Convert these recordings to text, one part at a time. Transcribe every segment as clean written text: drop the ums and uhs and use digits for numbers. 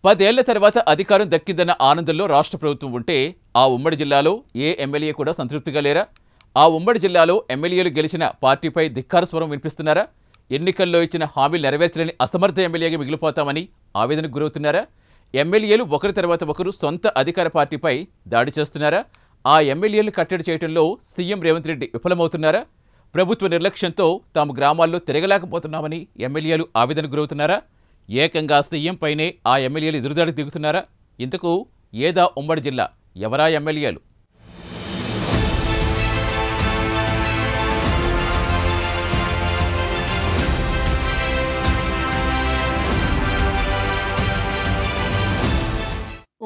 10 ఏళ్ల తర్వాత అధికారం దక్కిందన్న ఆనందంలో రాష్ట్ర ప్రభుత్వం ఉంటే ఆ ఉమ్మడి జిల్లాలో ఏ ఎమ్మెల్యే కూడా సంతృప్తిగా లేరా? ఆ ఉమ్మడి జిల్లాలో ఎమ్మెల్యేలు గెలిచిన పార్టీపై ధిక్కార స్వరం వినిపిస్తున్నారా? ఎన్నికల్లో ఇచ్చిన హామీలు నెరవేర్చలేని అసమర్థ ఎమ్మెల్యేగా మిగిలిపోతామని ఆవేదనకు గురవుతున్నారా? ఎమ్మెల్యేలు ఒకరి తర్వాత ఒకరు సొంత అధికార పార్టీపై దాడి చేస్తున్నారా? ఆ ఎమ్మెల్యేలు కట్టడి చేయడంలో సీఎం రేవంత్ రెడ్డి విఫలమవుతున్నారా? ప్రభుత్వ నిర్లక్ష్యంతో తాము గ్రామాల్లో తిరగలేకపోతున్నామని ఎమ్మెల్యేలు ఆవేదనకు గురవుతున్నారా? ఏకంగా సీఎం పైనే ఆ ఎమ్మెల్యేలు ఎదురుదాడికి దిగుతున్నారా? ఇంతకు ఏదా ఉమ్మడి జిల్లా? ఎవరా ఎమ్మెల్యేలు?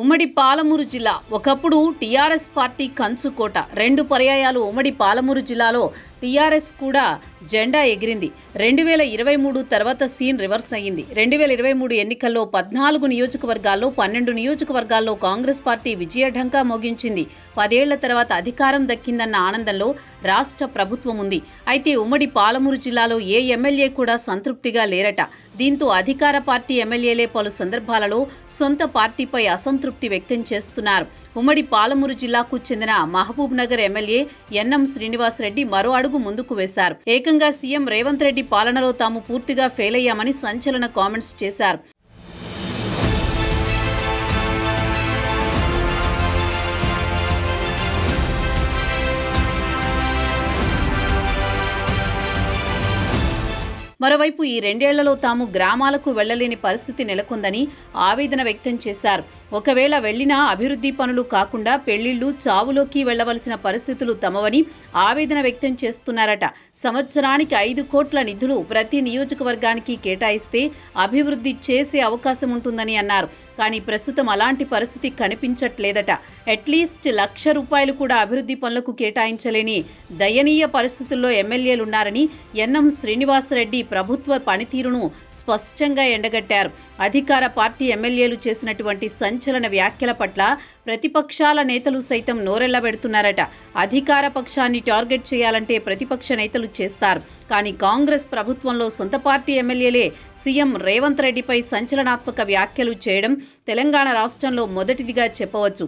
ఉమ్మడి పాలమూరు జిల్లా ఒకప్పుడు టీఆర్ఎస్ పార్టీ కంచుకోట. 2 పర్యాయాలు ఉమ్మడి పాలమూరు జిల్లాలో టీఆర్ఎస్ కూడా జెండా ఎగిరింది. 2023 తర్వాత సీన్ రివర్స్ అయ్యింది. 2023 ఎన్నికల్లో 14 నియోజకవర్గాల్లో 12 నియోజకవర్గాల్లో కాంగ్రెస్ పార్టీ విజయఢంకా మోగించింది. 10 ఏళ్ల తర్వాత అధికారం దక్కిందన్న ఆనందంలో రాష్ట్ర ప్రభుత్వం ఉంది. అయితే ఉమ్మడి పాలమూరు జిల్లాలో ఏ ఎమ్మెల్యే కూడా సంతృప్తిగా లేరట. దీంతో అధికార పార్టీ ఎమ్మెల్యేలే పలు సందర్భాలలో సొంత పార్టీపై అసంతృప్తి వ్యక్తం చేస్తున్నారు. ఉమ్మడి పాలమూరు జిల్లాకు చెందిన మహబూబ్ నగర్ ఎమ్మెల్యే ఎన్ఎం శ్రీనివాస్ రెడ్డి మరో అడుగు ముందుకు వేశారు. ఏకంగా సీఎం రేవంత్ రెడ్డి పాలనలో తాము పూర్తిగా ఫెయిల్ అయ్యామని సంచలన కామెంట్స్ చేశారు. మరోవైపు ఈ 2 ఏళ్లలో తాము గ్రామాలకు వెళ్లలేని పరిస్థితి నెలకొందని ఆవేదన వ్యక్తం చేశారు. ఒకవేళ వెళ్లినా అభివృద్ధి పనులు కాకుండా పెళ్లిళ్లు, చావులోకి వెళ్లవలసిన పరిస్థితులు తమవని ఆవేదన వ్యక్తం చేస్తున్నారట. సంవత్సరానికి 5 కోట్ల నిధులు ప్రతి నియోజకవర్గానికి కేటాయిస్తే అభివృద్ధి చేసే అవకాశం ఉంటుందని అన్నారు. కానీ ప్రస్తుతం అలాంటి పరిస్థితి కనిపించట్లేదట. అట్లీస్ట్ ₹1,00,000 కూడా అభివృద్ధి పనులకు కేటాయించలేని దయనీయ పరిస్థితుల్లో ఎమ్మెల్యేలున్నారని ఎన్ఎం శ్రీనివాసరెడ్డి ప్రభుత్వ పనితీరును స్పష్టంగా ఎండగట్టారు. అధికార పార్టీ ఎమ్మెల్యేలు చేసినటువంటి సంచలన వ్యాఖ్యల పట్ల ప్రతిపక్షాల నేతలు సైతం నోరెళ్లబెడుతున్నారట. అధికార పక్షాన్ని టార్గెట్ చేయాలంటే ప్రతిపక్ష నేతలు చేస్తారు. కానీ కాంగ్రెస్ ప్రభుత్వంలో సొంత పార్టీ ఎమ్మెల్యేలే సీఎం రేవంత్ రెడ్డిపై సంచలనాత్మక వ్యాఖ్యలు చేయడం తెలంగాణ రాష్ట్రంలో మొదటిదిగా చెప్పవచ్చు.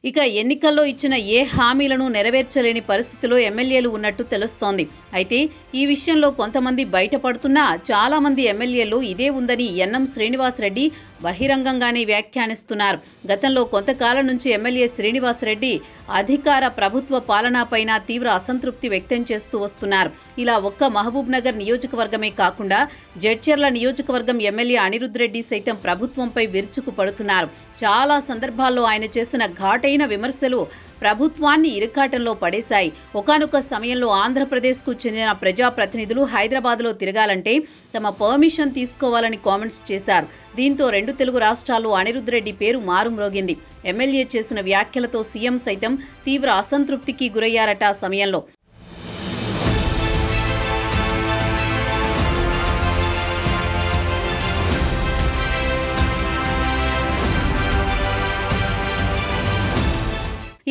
ఇక ఎన్నికల్లో ఇచ్చిన ఏ హామీలను నెరవేర్చలేని పరిస్థితిలో ఎమ్మెల్యేలు ఉన్నట్టు తెలుస్తోంది. అయితే ఈ విషయంలో కొంతమంది బయటపడుతున్నా చాలా మంది ఎమ్మెల్యేలు ఇదే ఉందని ఎన్ఎం శ్రీనివాసరెడ్డి బహిరంగంగానే వ్యాఖ్యానిస్తున్నారు. గతంలో కొంతకాలం నుంచి ఎమ్మెల్యే శ్రీనివాసరెడ్డి అధికార ప్రభుత్వ పాలనపైన తీవ్ర అసంతృప్తి వ్యక్తం చేస్తూ వస్తున్నారు. ఇలా ఒక్క మహబూబ్ నగర్ నియోజకవర్గమే కాకుండా జడ్చర్ల నియోజకవర్గం ఎమ్మెల్యే అనిరుద్ రెడ్డి సైతం ప్రభుత్వంపై విరుచుకు పడుతున్నారు. చాలా సందర్భాల్లో ఆయన చేసిన ఘాటైన విమర్శలు ప్రభుత్వాన్ని ఇరుకాటంలో పడేశాయి. ఒకానొక సమయంలో ఆంధ్రప్రదేశ్కు చెందిన ప్రజాప్రతినిధులు హైదరాబాద్లో తిరగాలంటే తమ పర్మిషన్ తీసుకోవాలని కామెంట్స్ చేశారు. దీంతో 2 తెలుగు రాష్ట్రాల్లో అనిరుద్ రెడ్డి పేరు మారుమ్రోగింది. ఎమ్మెల్యే చేసిన వ్యాఖ్యలతో సీఎం సైతం తీవ్ర అసంతృప్తికి గురయ్యారట. ఆ సమయంలో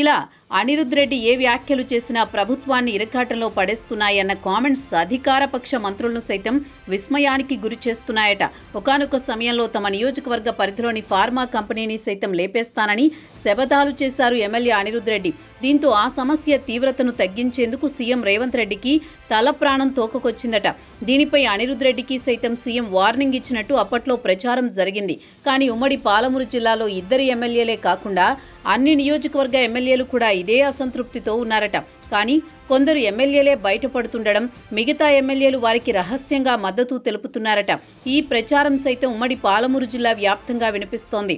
ఇలా అనిరుద్ రెడ్డి ఏ వ్యాఖ్యలు చేసినా ప్రభుత్వాన్ని ఇరకాటంలో పడేస్తున్నాయన్న కామెంట్స్ అధికార పక్ష మంత్రులను సైతం విస్మయానికి గురి చేస్తున్నాయట. ఒకానొక సమయంలో తమ నియోజకవర్గ పరిధిలోని ఫార్మా కంపెనీని సైతం లేపేస్తానని శపథాలు చేశారు ఎమ్మెల్యే అనిరుద్ రెడ్డి. దీంతో ఆ సమస్య తీవ్రతను తగ్గించేందుకు సీఎం రేవంత్ రెడ్డికి తల ప్రాణం తోకకొచ్చిందట. దీనిపై అనిరుద్ రెడ్డికి సైతం సీఎం వార్నింగ్ ఇచ్చినట్టు అప్పట్లో ప్రచారం జరిగింది. కానీ ఉమ్మడి పాలమూరు జిల్లాలో 2 ఎమ్మెల్యేలే కాకుండా అన్ని నియోజకవర్గ ఎమ్మెల్యేలు కూడా ఇదే అసంతృప్తితో ఉన్నారట. కానీ కొందరు ఎమ్మెల్యేలే బయటపడుతుండడం, మిగతా ఎమ్మెల్యేలు వారికి రహస్యంగా మద్దతు తెలుపుతున్నారట. ఈ ప్రచారం సైతం ఉమ్మడి పాలమూరు జిల్లా వ్యాప్తంగా వినిపిస్తోంది.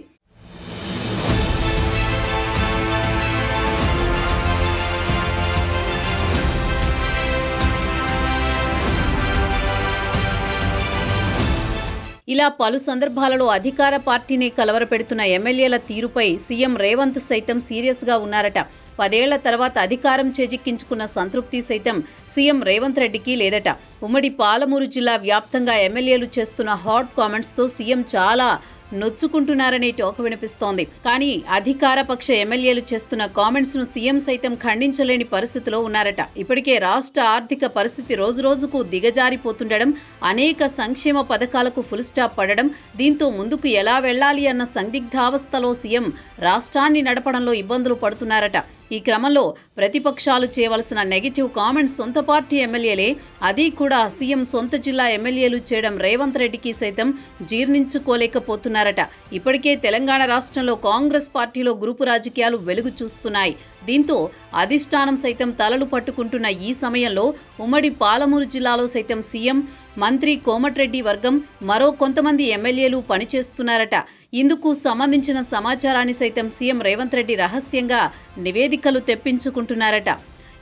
ఇలా పలు సందర్భాలలో అధికార పార్టీని కలవరపెడుతున్న ఎమ్మెల్యేల తీరుపై సీఎం రేవంత్ సైతం సీరియస్ గా ఉన్నారట. 10 ఏళ్ల తర్వాత అధికారం చేజిక్కించుకున్న సంతృప్తి సైతం సీఎం రేవంత్ రెడ్డికి లేదట. ఉమ్మడి పాలమూరు జిల్లా వ్యాప్తంగా ఎమ్మెల్యేలు చేస్తున్న హాట్ కామెంట్స్ తో సీఎం చాలా నొచ్చుకుంటున్నారనే టోక వినిపిస్తోంది. కానీ అధికార పక్ష ఎమ్మెల్యేలు చేస్తున్న కామెంట్స్ ను సీఎం సైతం ఖండించలేని పరిస్థితిలో ఉన్నారట. ఇప్పటికే రాష్ట్ర ఆర్థిక పరిస్థితి రోజురోజుకు దిగజారిపోతుండడం, అనేక సంక్షేమ పథకాలకు ఫుల్ స్టాప్ పడడం, దీంతో ముందుకు ఎలా వెళ్లాలి అన్న సందిగ్ధావస్థలో సీఎం రాష్ట్రాన్ని నడపడంలో ఇబ్బందులు పడుతున్నారట. ఈ క్రమంలో ప్రతిపక్షాలు చేయవలసిన నెగిటివ్ కామెంట్స్ సొంత పార్టీ ఎమ్మెల్యేలే, అది కూడా సీఎం సొంత జిల్లా ఎమ్మెల్యేలు చేయడం రేవంత్ రెడ్డికి సైతం జీర్ణించుకోలేకపోతున్నారట. ఇప్పటికే తెలంగాణ రాష్ట్రంలో కాంగ్రెస్ పార్టీలో గ్రూపు రాజకీయాలు వెలుగు చూస్తున్నాయి. దీంతో అధిష్టానం సైతం తలలు పట్టుకుంటున్న ఈ సమయంలో ఉమ్మడి పాలమూరు జిల్లాలో సైతం సీఎం, మంత్రి కోమటిరెడ్డి వర్గం, మరో కొంతమంది ఎమ్మెల్యేలు పనిచేస్తున్నారట. ఇందుకు సంబంధించిన సమాచారాన్ని సైతం సీఎం రేవంత్ రెడ్డి రహస్యంగా నివేదికలు తెప్పించుకుంటున్నారట.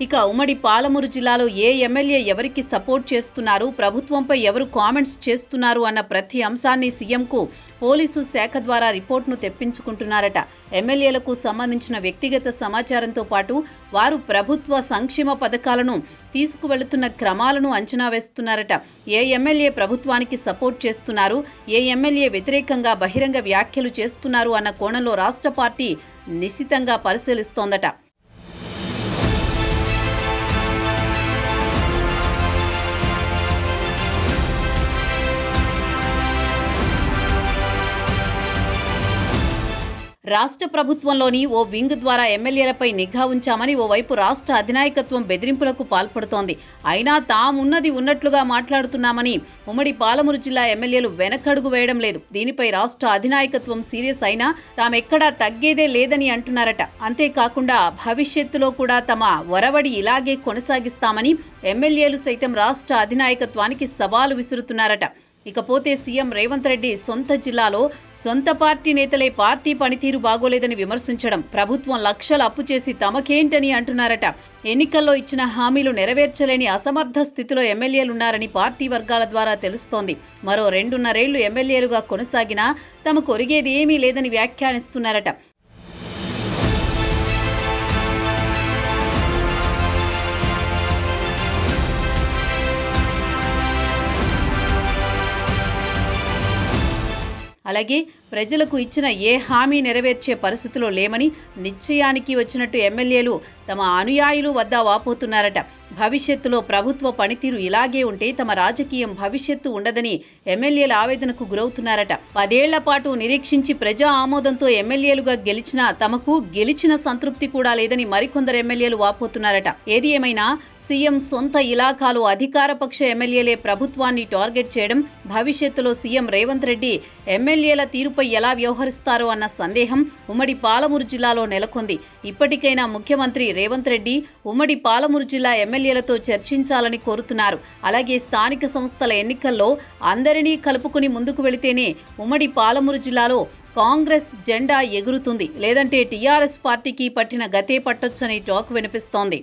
ఇక ఉమ్మడి పాలమూరు జిల్లాలో ఏ ఎమ్మెల్యే ఎవరికి సపోర్ట్ చేస్తున్నారు, ప్రభుత్వంపై ఎవరు కామెంట్స్ చేస్తున్నారు అన్న ప్రతి అంశాన్ని సీఎంకు పోలీసు శాఖ ద్వారా రిపోర్ట్ను తెప్పించుకుంటున్నారట. ఎమ్మెల్యేలకు సంబంధించిన వ్యక్తిగత సమాచారంతో పాటు వారు ప్రభుత్వ సంక్షేమ పథకాలను తీసుకువెళుతున్న క్రమాలను అంచనా వేస్తున్నారట. ఏ ఎమ్మెల్యే ప్రభుత్వానికి సపోర్ట్ చేస్తున్నారు, ఏ ఎమ్మెల్యే వ్యతిరేకంగా బహిరంగ వ్యాఖ్యలు చేస్తున్నారు అన్న కోణంలో రాష్ట్ర పార్టీ నిశితంగా పరిశీలిస్తోందట. రాష్ట్ర ప్రభుత్వంలోని ఓ వింగ్ ద్వారా ఎమ్మెల్యేలపై నిఘా ఉంచామని ఓవైపు రాష్ట్ర అధినాయకత్వం బెదిరింపులకు పాల్పడుతోంది. అయినా తామున్నది ఉన్నట్లుగా మాట్లాడుతున్నామని ఉమ్మడి పాలమూరు జిల్లా ఎమ్మెల్యేలు వెనకడుగు వేయడం లేదు. దీనిపై రాష్ట్ర అధినాయకత్వం సీరియస్ అయినా తామెక్కడా తగ్గేదే లేదని అంటున్నారట. అంతేకాకుండా భవిష్యత్తులో కూడా తమ వరవడి ఇలాగే కొనసాగిస్తామని ఎమ్మెల్యేలు సైతం రాష్ట్ర అధినాయకత్వానికి సవాలు విసురుతున్నారట. ఇకపోతే సీఎం రేవంత్ రెడ్డి సొంత జిల్లాలో సొంత పార్టీ నేతలే పార్టీ పనితీరు బాగోలేదని విమర్శించడం, ప్రభుత్వం లక్షల అప్పు చేసి తమకేంటని అంటున్నారట. ఎన్నికల్లో ఇచ్చిన హామీలు నెరవేర్చలేని అసమర్థ స్థితిలో ఎమ్మెల్యేలున్నారని పార్టీ వర్గాల ద్వారా తెలుస్తోంది. మరో 2.5 ఏళ్లు ఎమ్మెల్యేలుగా కొనసాగినా తమకు ఒరిగేది ఏమీ లేదని వ్యాఖ్యానిస్తున్నారట. అలాగే ప్రజలకు ఇచ్చిన ఏ హామీ నెరవేర్చే పరిస్థితిలో లేమని, నిశ్చయానికి వచ్చినట్టు ఎమ్మెల్యేలు తమ అనుయాయులు వద్ద వాపోతున్నారట. భవిష్యత్తులో ప్రభుత్వ పనితీరు ఇలాగే ఉంటే తమ రాజకీయం భవిష్యత్తు ఉండదని ఎమ్మెల్యేల ఆవేదనకు గురవుతున్నారట. 10 ఏళ్ల పాటు నిరీక్షించి ప్రజా ఆమోదంతో ఎమ్మెల్యేలుగా గెలిచినా తమకు గెలిచిన సంతృప్తి కూడా లేదని మరికొందరు ఎమ్మెల్యేలు వాపోతున్నారట. ఏది ఏమైనా సీఎం సొంత ఇలాఖాలో అధికారపక్ష ఎమ్మెల్యేలే ప్రభుత్వాన్ని టార్గెట్ చేయడం, భవిష్యత్తులో సీఎం రేవంత్ రెడ్డి ఎమ్మెల్యేల తీరుపై ఎలా వ్యవహరిస్తారో అన్న సందేహం ఉమ్మడి పాలమూరు జిల్లాలో నెలకొంది. ఇప్పటికైనా ముఖ్యమంత్రి రేవంత్ రెడ్డి ఉమ్మడి పాలమూరు జిల్లా ఎమ్మెల్యేలతో చర్చించాలని కోరుతున్నారు. అలాగే స్థానిక సంస్థల ఎన్నికల్లో అందరినీ కలుపుకుని ముందుకు వెళితేనే ఉమ్మడి పాలమూరు జిల్లాలో కాంగ్రెస్ జెండా ఎగురుతుంది, లేదంటే టీఆర్ఎస్ పార్టీకి పట్టిన గతే పట్టొచ్చని టాక్ వినిపిస్తోంది.